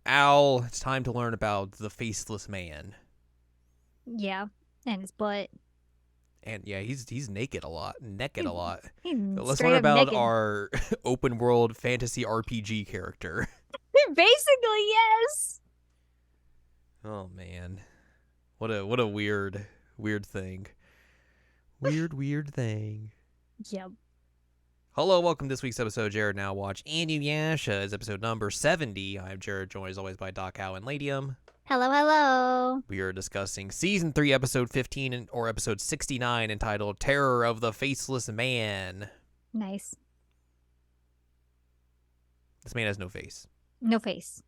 Al, it's time to learn about the Faceless Man. Yeah, and his butt. And yeah, he's naked a lot. Naked a lot. He's Let's straight learn up about naked. our open world fantasy RPG character. Basically, yes. Oh man. What a weird thing. Weird thing. Yep. Hello, welcome to this week's episode of Jared Now Watch Inuyasha is episode number 70. I'm Jared, joined as always by Doc Howe and Ladium. Hello, hello. We are discussing season 3, episode 15, or episode 69, entitled Terror of the Faceless Man. Nice. This man has no face. No face.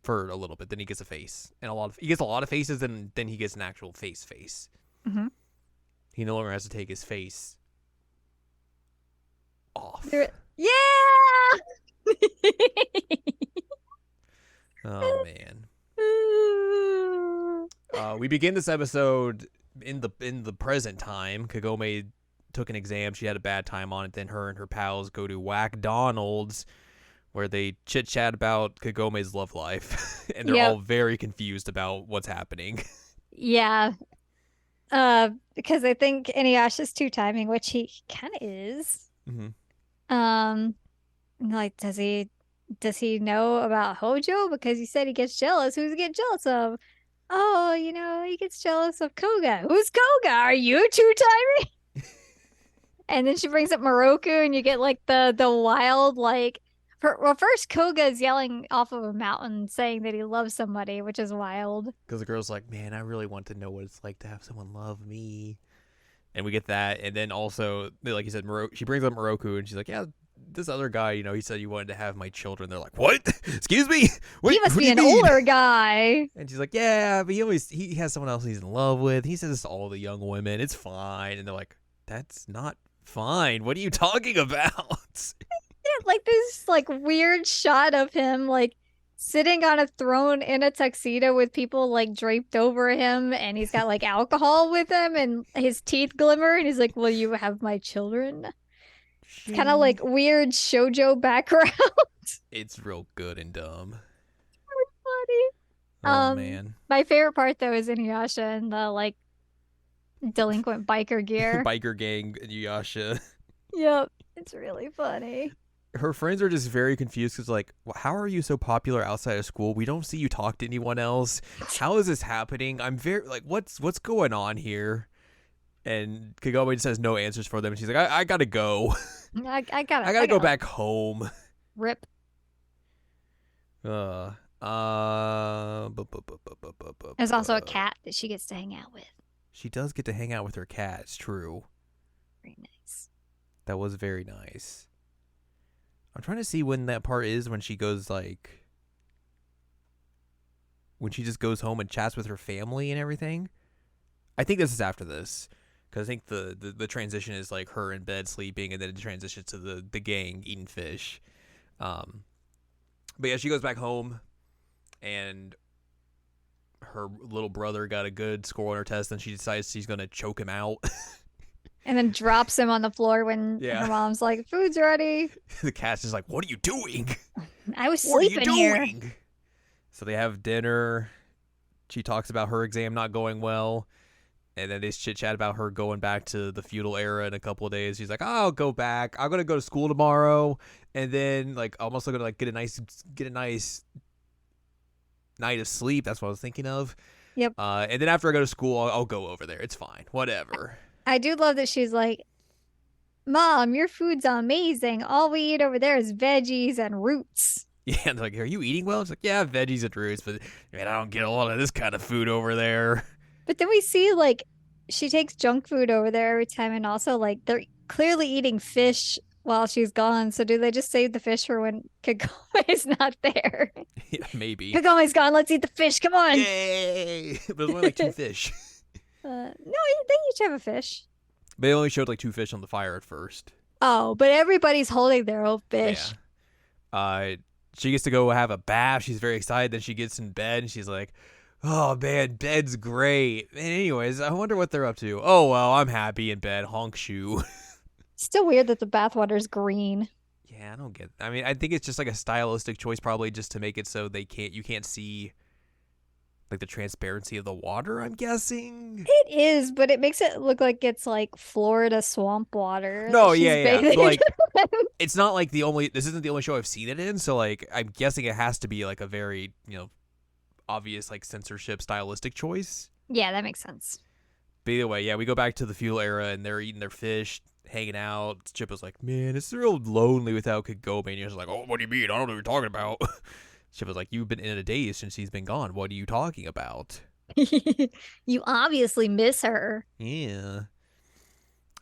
For a little bit, then he gets a face. And he gets a lot of faces, and then he gets an actual face. Mm-hmm. He no longer has to take his face off. Yeah. Oh man. We begin this episode in the present time. Kagome took an exam. She had a bad time on it. Then her and her pals go to Whack Donald's, where they chit chat about Kagome's love life, and they're all Yep. very confused about what's happening. Yeah. Because I think Inuyasha's two timing, which he kind of is. Mm-hmm. Like, does he know about Hojo? Because he said he gets jealous. Who's he get jealous of? Oh, he gets jealous of Koga. Who's Koga? Are you two timing? And then she brings up Moroku, and you get like the wild like. First Koga is yelling off of a mountain saying that he loves somebody, which is wild. Because the girl's like, man, I really want to know what it's like to have someone love me. And we get that. And then also, like you said, she brings up Moroku, and she's like, yeah, this other guy, he said you wanted to have my children. They're like, what? Excuse me? Wait, He must what do be you an mean? older guy. And she's like, yeah, but he has someone else he's in love with. He says this to all the young women. It's fine. And they're like, that's not fine. What are you talking about? Like this like weird shot of him like sitting on a throne in a tuxedo with people like draped over him, and he's got like alcohol with him and his teeth glimmer, and he's like, will you have my children? It's kind of Shing. like weird shojo background. It's real good and dumb. Funny. Oh, man. My favorite part though is Inuyasha and the like delinquent biker gear. Biker gang, Inuyasha. Yep, it's really funny. Her friends are just very confused because, like, how are you so popular outside of school? We don't see you talk to anyone else. How is this happening? I'm very, like, what's going on here? And Kagome just has no answers for them. She's like, I gotta go. I gotta I gotta go back home. rip. Uh, There's also a cat that she gets to hang out with. She does get to hang out with her cat. It's true. Very nice. That was very nice. I'm trying to see when that part is when she goes like when she just goes home and chats with her family and everything. I think this is after this because I think the transition is like her in bed sleeping, and then it transitions to the gang eating fish. But yeah, she goes back home, and her little brother got a good score on her test, and she decides she's gonna choke him out. And then drops him on the floor when Yeah. her mom's like, food's ready. The cat's just like, "What are you doing? I was What are you sleeping here. doing?" So they have dinner. She talks about her exam not going well, and then they chit chat about her going back to the feudal era in a couple of days. She's like, "I'll go back. I'm gonna go to school tomorrow, and then like I'm also gonna like get a nice night of sleep." That's what I was thinking of. Yep. And then after I go to school, I'll go over there. It's fine. Whatever. I do love that she's like, Mom, your food's amazing. All we eat over there is veggies and roots. Yeah, and they're like, "Are you eating well?" It's like, "Yeah, veggies and roots, but man, I don't get a lot of this kind of food over there." But then we see like she takes junk food over there every time, and also like they're clearly eating fish while she's gone. So do they just save the fish for when Kagome's not there? Yeah, maybe. Kagome's gone. Let's eat the fish. Come on. Yay! But there's only like two fish. No, they each have a fish. They only showed like two fish on the fire at first. Oh, but everybody's holding their own fish. Yeah. She gets to go have a bath. She's very excited. Then she gets in bed and she's like, "Oh man, bed's great." And anyways, I wonder what they're up to. Oh well, I'm happy in bed. Honk shoe. Still weird that the bathwater's green. Yeah, Yeah, I don't get. I mean, I think it's just like a stylistic choice, probably just to make it so you can't see like the transparency of the water. I'm guessing. It is, but it makes it look like it's like Florida swamp water that No, yeah, she's yeah, bathing but like in. it's not like the only. This isn't the only show I've seen it in, so like I'm guessing it has to be like a very obvious like censorship stylistic choice. Yeah, that makes sense. But either way, yeah, we go back to the feudal era and they're eating their fish, hanging out. Chip was like, "Man, it's real lonely without Kagome." And he was like, "Oh, what do you mean? I don't know what you're talking about." Chip was like, "You've been in a daze since she's been gone. What are you talking about?" You obviously miss her. Yeah.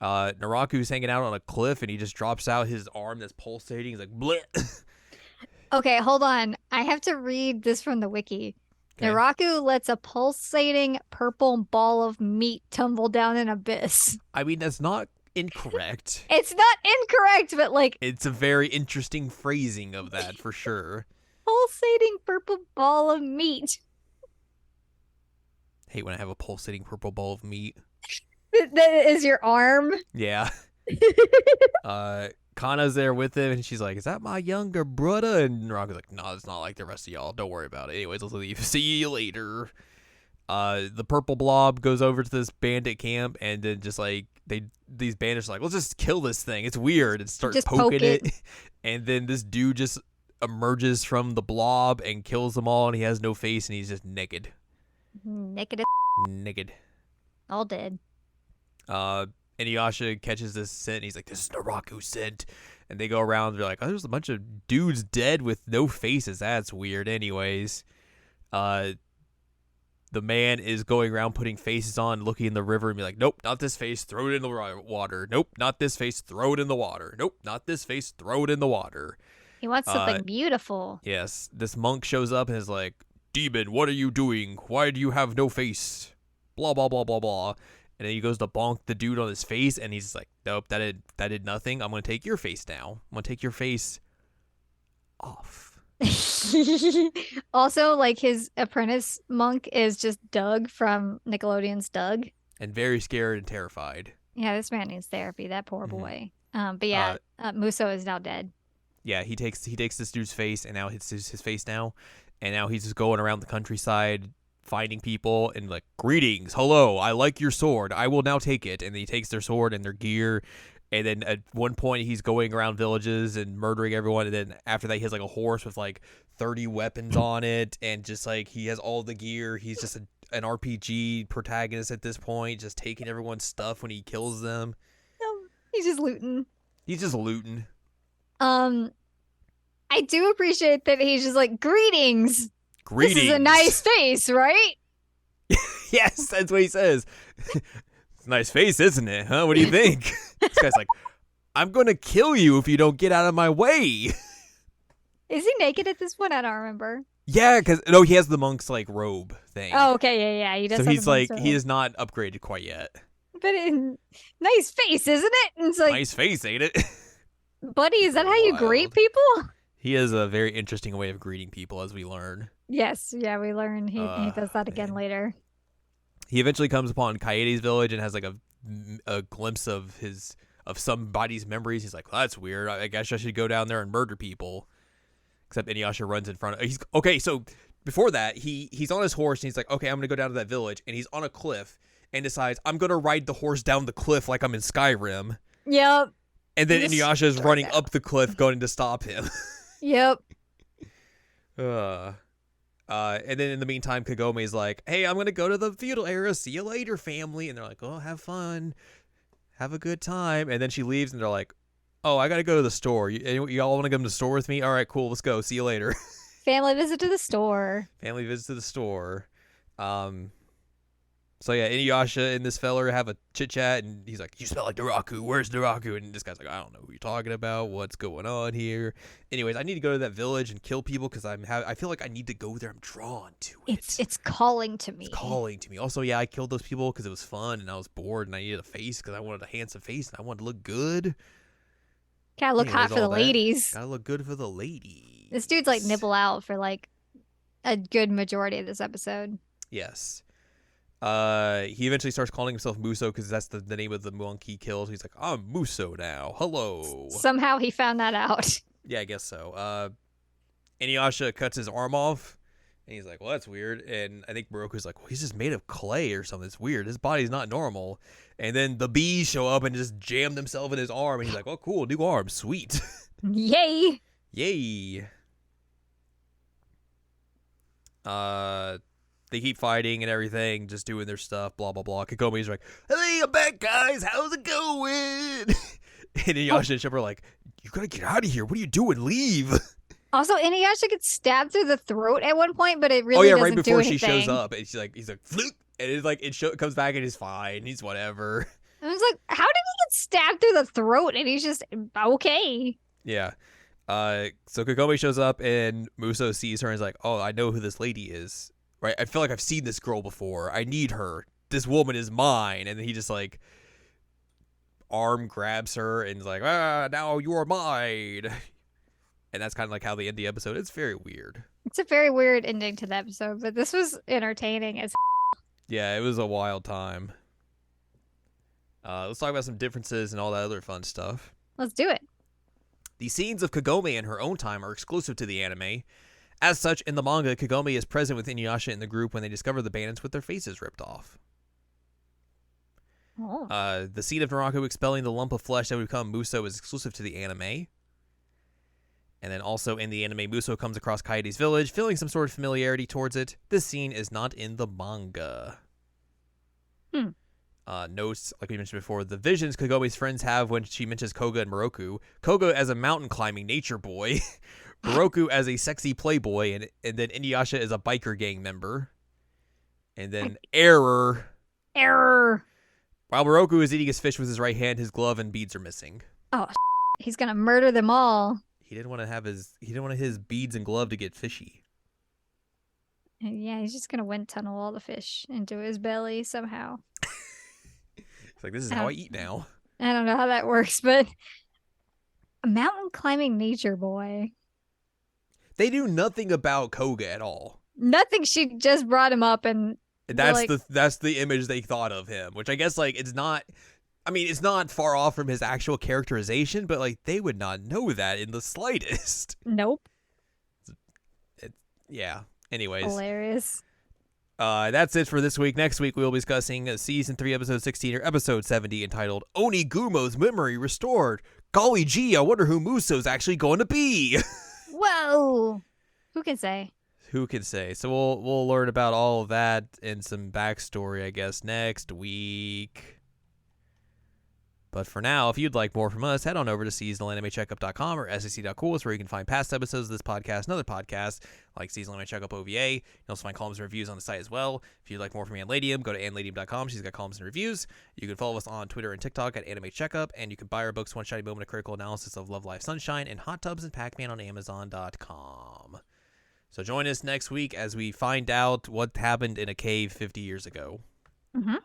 Naraku's hanging out on a cliff and he just drops out his arm that's pulsating. He's like, "Bleh." Okay, hold on. I have to read this from the wiki. Okay. Naraku lets a pulsating purple ball of meat tumble down an abyss. I mean, that's not incorrect. It's not incorrect, but like It's a very interesting phrasing of that for sure. pulsating purple ball of meat. Hate when I have a pulsating purple ball of meat. That is your arm. Yeah. Kana's there with him, and she's like, "Is that my younger brother?" And Naraku's like, "No, it's not like the rest of y'all. Don't worry about it. Anyways, let's leave. See you later." The purple blob goes over to this bandit camp, and then just like these bandits are like, "Let's just kill this thing. It's weird," and start Just poking poke it. And then this dude just emerges from the blob and kills them all, and he has no face, and he's just naked. Naked. Naked. All dead. Inuyasha catches this scent. And he's like, "This is Naraku's scent." And they go around. They're like, "Oh, there's a bunch of dudes dead with no faces. That's weird." Anyways, the man is going around putting faces on, looking in the river, and be like, "Nope, not this face. Throw it in the water. Nope, not this face. Throw it in the water. Nope, not this face. Throw it in the water." He wants something beautiful. Yes, this monk shows up and is like, "Demon, what are you doing? Why do you have no face?" Blah blah blah blah blah. And then he goes to bonk the dude on his face, and he's like, "Nope, that did nothing. I'm gonna take your face now. I'm gonna take your face off." Also, like his apprentice monk is just Doug from Nickelodeon's Doug. And very scared and terrified. Yeah, this man needs therapy. That poor Mhm. boy. But yeah, Muso is now dead. Yeah, he takes this dude's face, and now it's his face now, and now he's just going around the countryside finding people and like, "Greetings, hello, I like your sword, I will now take it." And he takes their sword and their gear, and then at one point he's going around villages and murdering everyone, and then after that he has like a horse with like 30 weapons on it, and just like he has all the gear. He's just an RPG protagonist at this point, just taking everyone's stuff when he kills them. He's just looting. He's just looting. I do appreciate that he's just like, "Greetings. Greetings. This is a nice face, right?" Yes, that's what he says. It's a nice face, isn't it? Huh? What do you think? This guy's like, "I'm gonna kill you if you don't get out of my way." Is he naked at this point? I don't remember. Yeah, because no, he has the monk's like robe thing. Oh, okay, yeah. He does. So have he's the like, monster he robe. is not upgraded quite yet. But nice face, isn't it? And it's like, Nice face, ain't it? buddy, is that how you greet Wild. people? He has a very interesting way of greeting people, as we learn. Yes, yeah, we learn he does that again man. later. He eventually comes upon Kaede's village and has like a glimpse of somebody's memories. He's like, "Well, that's weird. I guess I should go down there and murder people." Except Inuyasha runs in front of. He's okay. So before that, he's on his horse and he's like, "Okay, I'm gonna go down to that village." And he's on a cliff and decides, "I'm gonna ride the horse down the cliff like I'm in Skyrim." Yep. And then Just Inuyasha is running down. up the cliff, going to stop him. Yep. And then in the meantime, Kagome's like, "Hey, I'm gonna go to the feudal era. See you later, family." And they're like, "Oh, have fun, have a good time." And then she leaves, and they're like, "Oh, I gotta go to the store. You all want to come to the store with me? All right, cool. Let's go. See you later." Family visit to the store. Family visits to the store. So yeah, Inuyasha and this feller have a chit chat, and he's like, "You smell like Naraku. Where's Naraku?" And this guy's like, "I don't know who you're talking about. What's going on here?" Anyways, I need to go to that village and kill people because I feel like I need to go there. I'm drawn to it. It's calling to me. It's calling to me. Also, yeah, I killed those people because it was fun and I was bored and I needed a face because I wanted a handsome face and I wanted to look good. Gotta look hot Anyways, for the all that. ladies. Gotta look good for the ladies. This dude's like nibble out for like a good majority of this episode. Yes. He eventually starts calling himself Muso because that's the name of the monk he killed. He's like, "I'm Muso now. Hello." Somehow he found that out. Yeah, I guess so. Inuyasha cuts his arm off, and he's like, "Well, that's weird." And I think Moroku's like, "Well, he's just made of clay or something. It's weird. His body's not normal." And then the bees show up and just jam themselves in his arm, and he's like, "Oh, cool, new arm, sweet, Yay! yay." Uh, they keep fighting and everything, just doing their stuff, blah blah blah. Kagome's like, "Hey, I'm back, guys. How's it going?" And Oh, Inuyasha and Shepard are like, "You gotta get out of here. What are you doing? Leave." also, Inuyasha gets stabbed through the throat at one point, but it Oh really yeah, right doesn't do before she shows anything. up, and he's like, Floop! And it's like comes back and he's fine. He's whatever. I was like, how did he get stabbed through the throat? And he's just okay. Yeah. So Kagome shows up and Muso sees her and is like, "Oh, I know who this lady is. Right? I feel like I've seen this girl before. I need her. This woman is mine." And then he just like arm grabs her and is like, "Ah, now you are mine." And that's kind of like how they end the episode. It's very weird. It's a very weird ending to the episode, but this was entertaining as Yeah, it was a wild time. Let's talk about some differences and all that other fun stuff. let's do it. The scenes of Kagome in her own time are exclusive to the anime. As such, in the manga, Kagome is present with Inuyasha in the group when they discover the bandits with their faces ripped off. Oh. The scene of Naraku expelling the lump of flesh that would become Muso is exclusive to the anime. And then also in the anime, Muso comes across Kaede's village, feeling some sort of familiarity towards it. This scene is not in the manga. Hmm. Notes, like we mentioned before, the visions Kagome's friends have when she mentions Koga and Moroku. Koga as a mountain climbing nature boy, Moroku as a sexy playboy, and then Inuyasha as a biker gang member. And then error. Error. While Moroku is eating his fish with his right hand, his glove and beads are missing. Oh, he's gonna murder them all. He didn't want his beads and glove to get fishy. And yeah, he's just gonna wind tunnel all the fish into his belly somehow. It's like, this is how I eat now. I don't know how that works, but a mountain climbing nature boy. They knew nothing about Koga at all. Nothing. She just brought him up, and That's the image they thought of him, which I guess like it's not. I mean, it's not far off from his actual characterization, but like they would not know that in the slightest. Nope. Yeah. Anyways, Hilarious. That's it for this week. Next week we will be discussing season 3, episode 16 or episode 70, entitled "Onigumo's Memory Restored." Golly gee, I wonder who Muso's actually going to be. Whoa. Who can say? Who can say? So we'll learn about all of that and some backstory, I guess, next week. But for now, if you'd like more from us, head on over to seasonalanimecheckup.com or sec.cool, where you can find past episodes of this podcast and other podcasts like Seasonal Anime Checkup OVA. You can also find columns and reviews on the site as well. If you'd like more from Anladium, go to anladium.com. She's got columns and reviews. You can follow us on Twitter and TikTok at Anime Checkup, and you can buy our books, One Shiny Moment, A Critical Analysis of Love, Life, Sunshine, and Hot Tubs and Pac-Man on Amazon.com. So join us next week as we find out what happened in a cave 50 years ago. Mm-hmm.